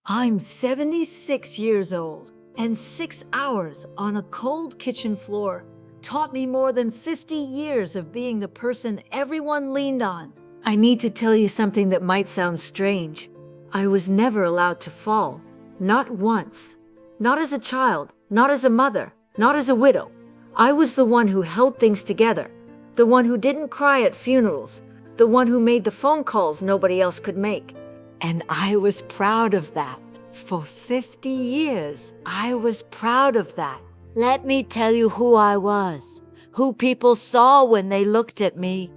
I'm 76 years old, and 6 hours on a cold kitchen floor taught me more than 50 years of being the person everyone leaned on. I need to tell you something that might sound strange. I was never allowed to fall. Not once. Not as a child, not as a mother, not as a widow. I was the one who held things together, the one who didn't cry at funerals, the one who made the phone calls nobody else could make. And I was proud of that. For 50 years, I was proud of that. Let me tell you who I was, who people saw when they looked at me.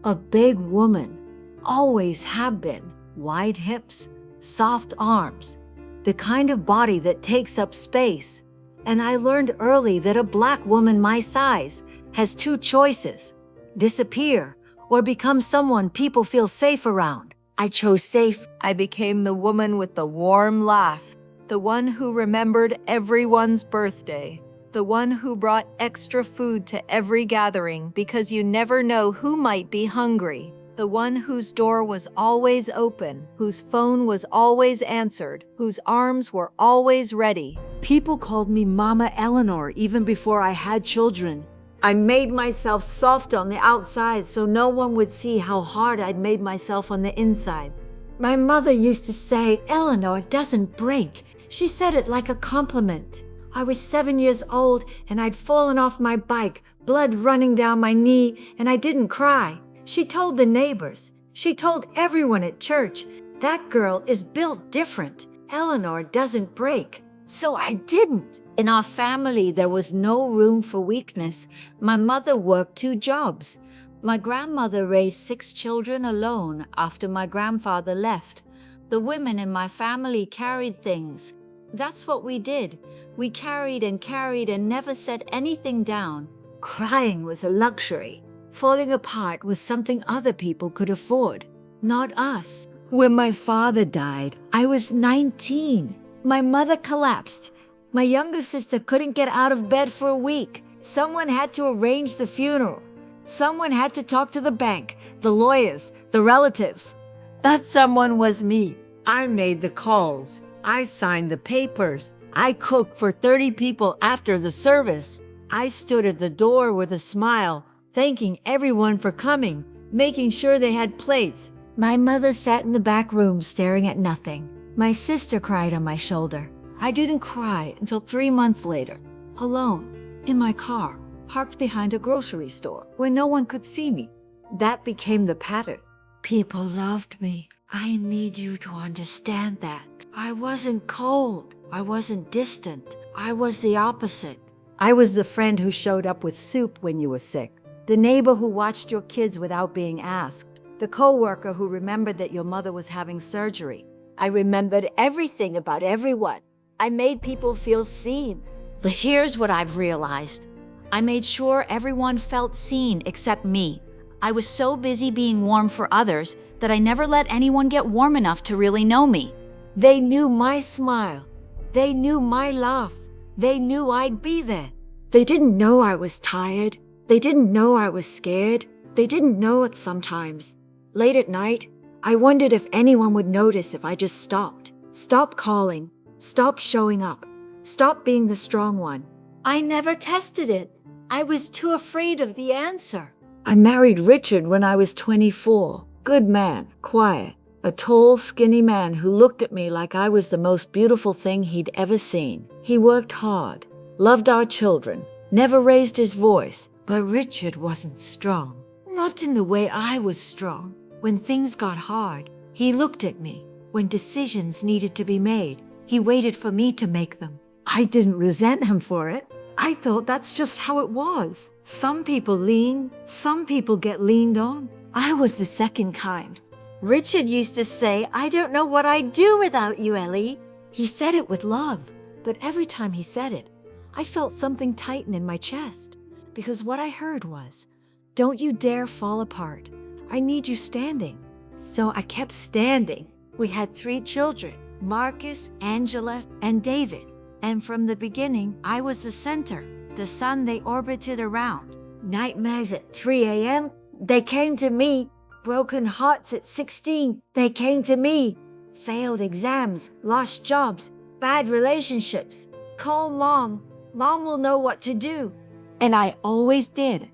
A big woman, always have been. Wide hips, soft arms, the kind of body that takes up space. And I learned early that a black woman my size has two choices: disappear or become someone people feel safe around. I chose safe. I became the woman with the warm laugh, the one who remembered everyone's birthday, the one who brought extra food to every gathering because you never know who might be hungry, the one whose door was always open, whose phone was always answered, whose arms were always ready. People called me Mama Eleanor even before I had children. I made myself soft on the outside so no one would see how hard I'd made myself on the inside. My mother used to say, "Eleanor doesn't break." She said it like a compliment. I was 7 years old and I'd fallen off my bike, blood running down my knee, and I didn't cry. She told the neighbors. She told everyone at church, "That girl is built different. Eleanor doesn't break." So I didn't. In our family, there was no room for weakness. My mother worked 2 jobs. My grandmother raised 6 children alone after my grandfather left. The women in my family carried things. That's what we did. We carried and never set anything down. Crying was a luxury. Falling apart was something other people could afford, not us. When my father died, I was 19. My mother collapsed. My younger sister couldn't get out of bed for a week. Someone had to arrange the funeral. Someone had to talk to the bank, the lawyers, the relatives. That someone was me. I made the calls. I signed the papers. I cooked for 30 people after the service. I stood at the door with a smile, thanking everyone for coming, making sure they had plates. My mother sat in the back room staring at nothing. My sister cried on my shoulder. I didn't cry until 3 months later, alone, in my car, parked behind a grocery store where no one could see me. That became the pattern. People loved me. I need you to understand that. I wasn't cold. I wasn't distant. I was the opposite. I was the friend who showed up with soup when you were sick, the neighbor who watched your kids without being asked, the coworker who remembered that your mother was having surgery. I remembered everything about everyone. I made people feel seen. But here's what I've realized. I made sure everyone felt seen except me. I was so busy being warm for others that I never let anyone get warm enough to really know me. They knew my smile. They knew my laugh. They knew I'd be there. They didn't know I was tired. They didn't know I was scared. They didn't know it sometimes. Late at night, I wondered if anyone would notice if I just stopped. Stop calling. Stop showing up. Stop being the strong one. I never tested it. I was too afraid of the answer. I married Richard when I was 24. Good man, quiet. A tall, skinny man who looked at me like I was the most beautiful thing he'd ever seen. He worked hard, loved our children, never raised his voice. But Richard wasn't strong. Not in the way I was strong. When things got hard, he looked at me. When decisions needed to be made, he waited for me to make them. I didn't resent him for it. I thought that's just how it was. Some people lean, some people get leaned on. I was the second kind. Richard used to say, "I don't know what I'd do without you, Ellie." He said it with love, but every time he said it, I felt something tighten in my chest. Because what I heard was, "Don't you dare fall apart. I need you standing." So I kept standing. We had 3 children, Marcus, Angela, and David. And from the beginning, I was the center, the sun they orbited around. Nightmares at 3 a.m., they came to me. Broken hearts at 16, they came to me. Failed exams, lost jobs, bad relationships. Call Mom. Mom will know what to do. And I always did.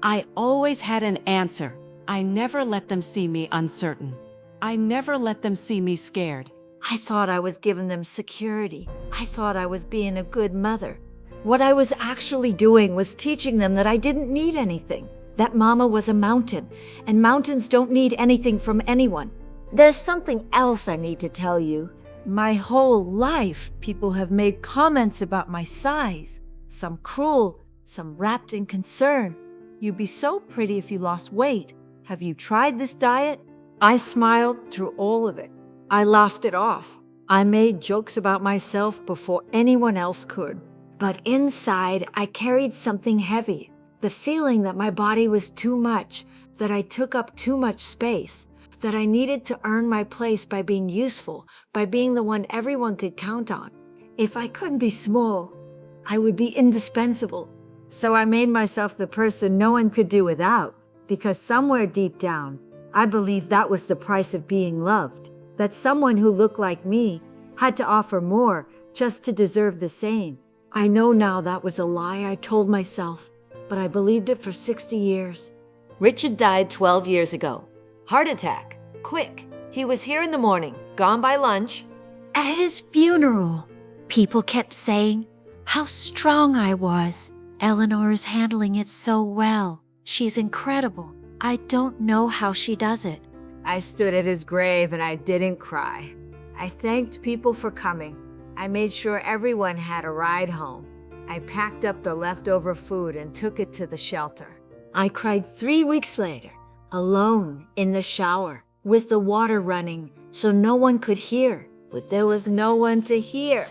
I always had an answer. I never let them see me uncertain. I never let them see me scared. I thought I was giving them security. I thought I was being a good mother. What I was actually doing was teaching them that I didn't need anything, that Mama was a mountain, and mountains don't need anything from anyone. There's something else I need to tell you. My whole life, people have made comments about my size, some cruel, some wrapped in concern. You'd be so pretty if you lost weight. Have you tried this diet? I smiled through all of it. I laughed it off. I made jokes about myself before anyone else could. But inside, I carried something heavy. The feeling that my body was too much, that I took up too much space, that I needed to earn my place by being useful, by being the one everyone could count on. If I couldn't be small, I would be indispensable. So I made myself the person no one could do without, because somewhere deep down, I believed that was the price of being loved, that someone who looked like me had to offer more just to deserve the same. I know now that was a lie I told myself, but I believed it for 60 years. Richard died 12 years ago. Heart attack. Quick. He was here in the morning, gone by lunch. At his funeral, people kept saying how strong I was. Eleanor is handling it so well. She's incredible. I don't know how she does it. I stood at his grave and I didn't cry. I thanked people for coming. I made sure everyone had a ride home. I packed up the leftover food and took it to the shelter. I cried 3 weeks later, alone in the shower, with the water running so no one could hear. But there was no one to hear.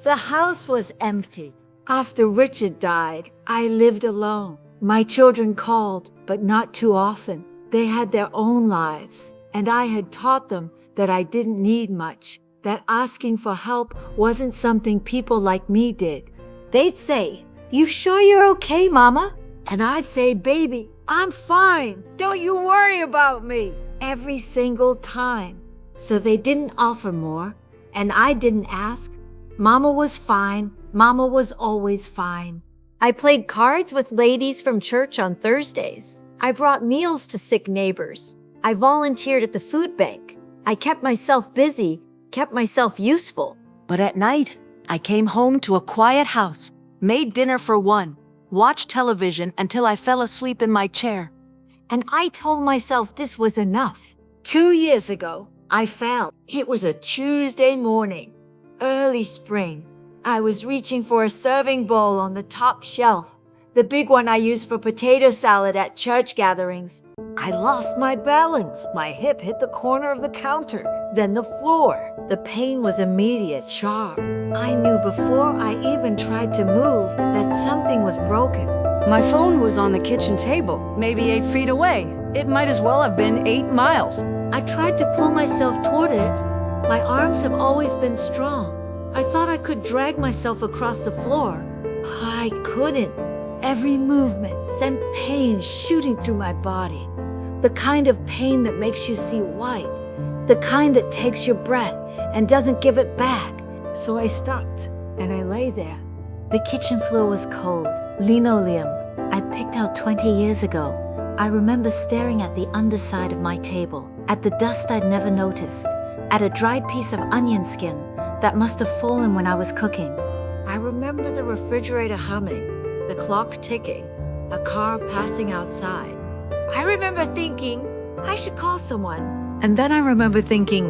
The house was empty. After Richard died, I lived alone. My children called, but not too often. They had their own lives, and I had taught them that I didn't need much, that asking for help wasn't something people like me did. They'd say, "You sure you're okay, Mama?" And I'd say, "Baby, I'm fine. Don't you worry about me." Every single time. So they didn't offer more, and I didn't ask. Mama was fine. Mama was always fine. I played cards with ladies from church on Thursdays. I brought meals to sick neighbors. I volunteered at the food bank. I kept myself busy, kept myself useful. But at night, I came home to a quiet house, made dinner for one, watched television until I fell asleep in my chair. And I told myself this was enough. 2 years ago, I fell. It was a Tuesday morning, early spring. I was reaching for a serving bowl on the top shelf, the big one I use for potato salad at church gatherings. I lost my balance. My hip hit the corner of the counter, then the floor. The pain was immediate, sharp. I knew before I even tried to move that something was broken. My phone was on the kitchen table, maybe 8 feet away. It might as well have been 8 miles. I tried to pull myself toward it. My arms have always been strong. I thought I could drag myself across the floor. I couldn't. Every movement sent pain shooting through my body. The kind of pain that makes you see white. The kind that takes your breath and doesn't give it back. So I stopped and I lay there. The kitchen floor was cold, linoleum I picked out 20 years ago. I remember staring at the underside of my table, at the dust I'd never noticed, at a dried piece of onion skin that must have fallen when I was cooking. I remember the refrigerator humming, the clock ticking, a car passing outside. I remember thinking, I should call someone. And then I remember thinking,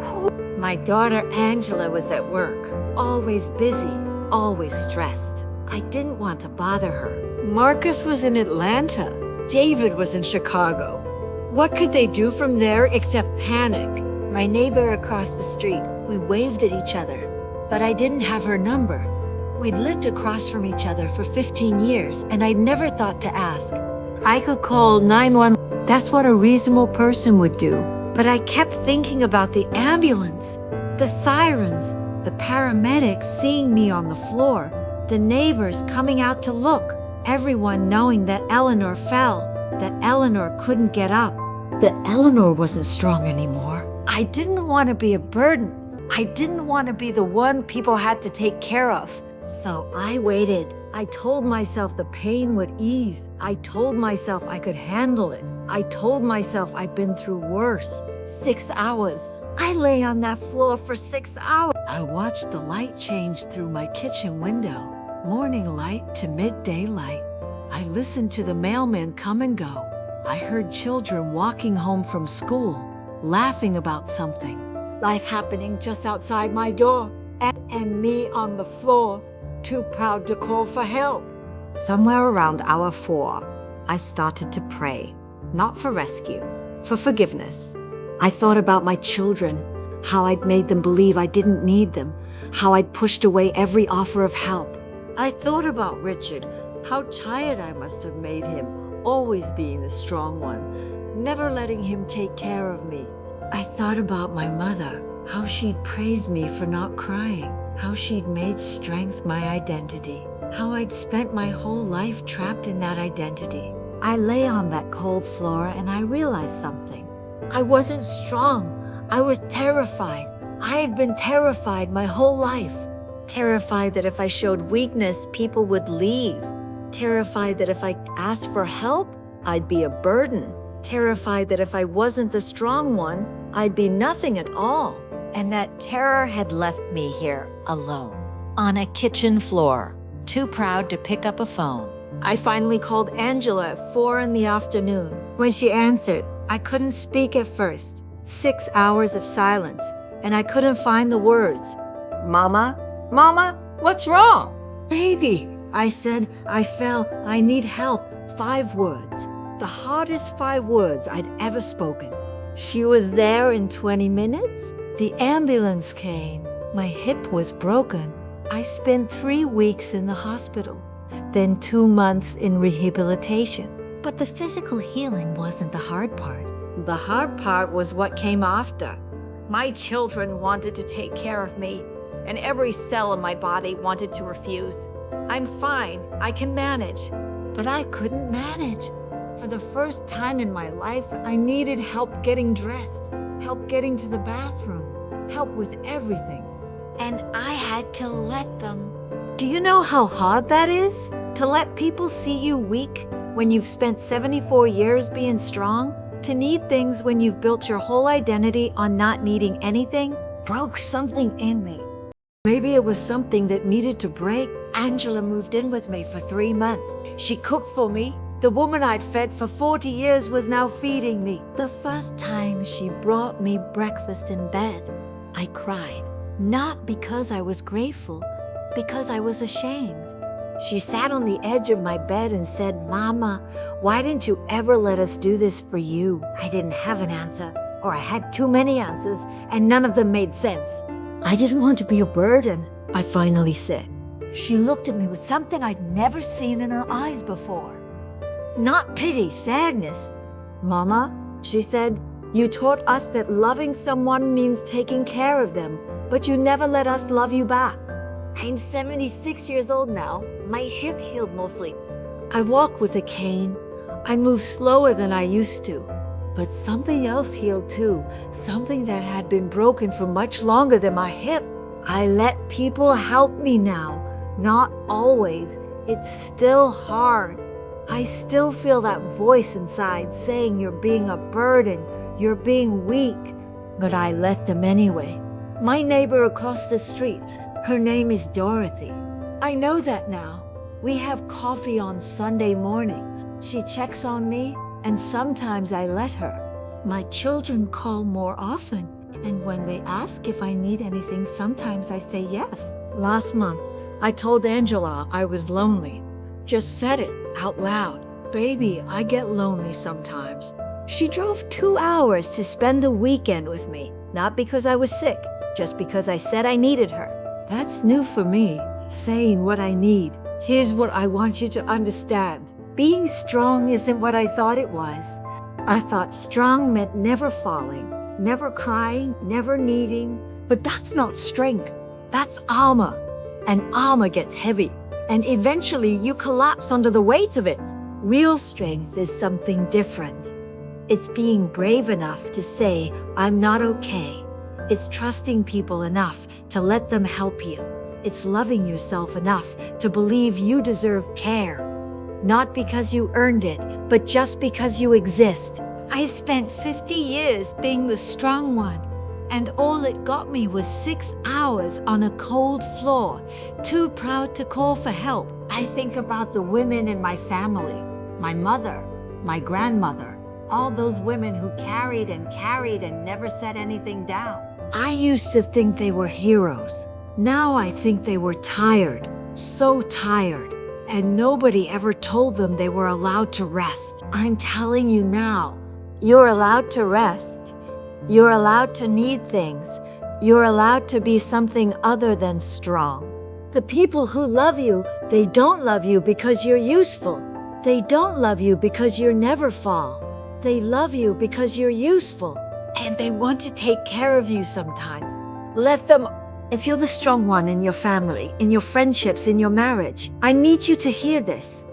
who? My daughter Angela was at work, always busy, always stressed. I didn't want to bother her. Marcus was in Atlanta. David was in Chicago. What could they do from there except panic? My neighbor across the street, we waved at each other, but I didn't have her number. We'd lived across from each other for 15 years, and I'd never thought to ask. I could call 911. That's what a reasonable person would do. But I kept thinking about the ambulance, the sirens, the paramedics seeing me on the floor, the neighbors coming out to look, everyone knowing that Eleanor fell, that Eleanor couldn't get up, that Eleanor wasn't strong anymore. I didn't want to be a burden. I didn't want to be the one people had to take care of. So I waited. I told myself the pain would ease. I told myself I could handle it. I told myself I'd been through worse. 6 hours. I lay on that floor for 6 hours. I watched the light change through my kitchen window, morning light to midday light. I listened to the mailman come and go. I heard children walking home from school, laughing about something. Life happening just outside my door, and me on the floor, too proud to call for help. Somewhere around hour 4, I started to pray, not for rescue, for forgiveness. I thought about my children, how I'd made them believe I didn't need them, how I'd pushed away every offer of help. I thought about Richard, how tired I must have made him, always being the strong one, never letting him take care of me. I thought about my mother, how she'd praised me for not crying, how she'd made strength my identity, how I'd spent my whole life trapped in that identity. I lay on that cold floor and I realized something. I wasn't strong. I was terrified. I had been terrified my whole life. Terrified that if I showed weakness, people would leave. Terrified that if I asked for help, I'd be a burden. Terrified that if I wasn't the strong one, I'd be nothing at all. And that terror had left me here alone, on a kitchen floor, too proud to pick up a phone. I finally called Angela at 4 in the afternoon. When she answered, I couldn't speak at first. 6 hours of silence, and I couldn't find the words. Mama? Mama? What's wrong? Baby, I said, I fell. I need help. 5 words. The hardest 5 words I'd ever spoken. She was there in 20 minutes. The ambulance came. My hip was broken. I spent 3 weeks in the hospital, then 2 months in rehabilitation. But the physical healing wasn't the hard part. The hard part was what came after. My children wanted to take care of me, and every cell in my body wanted to refuse. I'm fine, I can manage. But I couldn't manage. For the first time in my life, I needed help getting dressed, help getting to the bathroom, help with everything. And I had to let them. Do you know how hard that is? To let people see you weak when you've spent 74 years being strong? To need things when you've built your whole identity on not needing anything? Broke something in me. Maybe it was something that needed to break. Angela moved in with me for 3 months. She cooked for me. The woman I'd fed for 40 years was now feeding me. The first time she brought me breakfast in bed, I cried. Not because I was grateful, because I was ashamed. She sat on the edge of my bed and said, Mama, why didn't you ever let us do this for you? I didn't have an answer, or I had too many answers, and none of them made sense. I didn't want to be a burden, I finally said. She looked at me with something I'd never seen in her eyes before. Not pity, sadness. Mama, she said, you taught us that loving someone means taking care of them, but you never let us love you back. I'm 76 years old now. My hip healed mostly. I walk with a cane. I move slower than I used to. But something else healed too, something that had been broken for much longer than my hip. I let people help me now. Not always. It's still hard. I still feel that voice inside saying you're being a burden, you're being weak. But I let them anyway. My neighbor across the street, her name is Dorothy. I know that now. We have coffee on Sunday mornings. She checks on me, and sometimes I let her. My children call more often, and when they ask if I need anything, sometimes I say yes. Last month, I told Angela I was lonely. Just said it out loud. Baby, I get lonely sometimes. She drove 2 hours to spend the weekend with me, not because I was sick, just because I said I needed her. That's new for me, saying what I need. Here's what I want you to understand. Being strong isn't what I thought it was. I thought strong meant never falling, never crying, never needing. But that's not strength. That's armor. And armor gets heavy. And eventually you collapse under the weight of it. Real strength is something different. It's being brave enough to say, I'm not okay. It's trusting people enough to let them help you. It's loving yourself enough to believe you deserve care. Not because you earned it, but just because you exist. I spent 50 years being the strong one, and all it got me was 6 hours on a cold floor, too proud to call for help. I think about the women in my family, my mother, my grandmother, all those women who carried and never set anything down. I used to think they were heroes. Now I think they were tired, so tired, and nobody ever told them they were allowed to rest. I'm telling you now, you're allowed to rest. You're allowed to need things. You're allowed to be something other than strong. The people who love you, they don't love you because you're useful. They don't love you because you never fall. They love you because you're useful. And they want to take care of you sometimes. Let them. If you're the strong one in your family, in your friendships, in your marriage, I need you to hear this.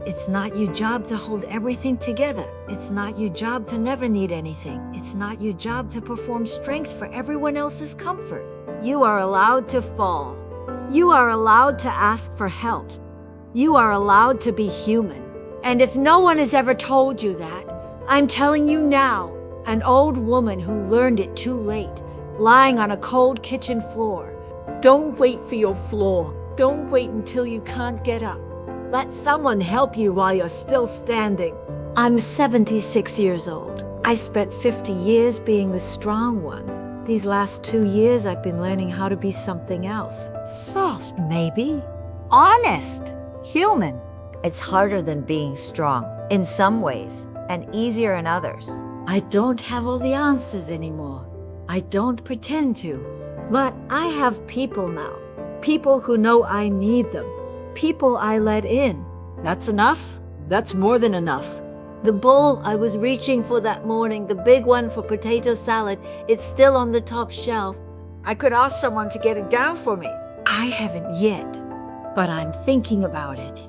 It's not your job to hold everything together. It's not your job to never need anything. It's not your job to perform strength for everyone else's comfort. You are allowed to fall. You are allowed to ask for help. You are allowed to be human. And if no one has ever told you that, I'm telling you now, an old woman who learned it too late, lying on a cold kitchen floor. Don't wait for your floor. Don't wait until you can't get up. Let someone help you while you're still standing. I'm 76 years old. I spent 50 years being the strong one. These last 2 years, I've been learning how to be something else. Soft, maybe. Honest. Human. It's harder than being strong in some ways and easier in others. I don't have all the answers anymore. I don't pretend to. But I have people now. People who know I need them. People I let in. That's enough? That's more than enough. The bowl I was reaching for that morning, the big one for potato salad, it's still on the top shelf. I could ask someone to get it down for me. I haven't yet, but I'm thinking about it.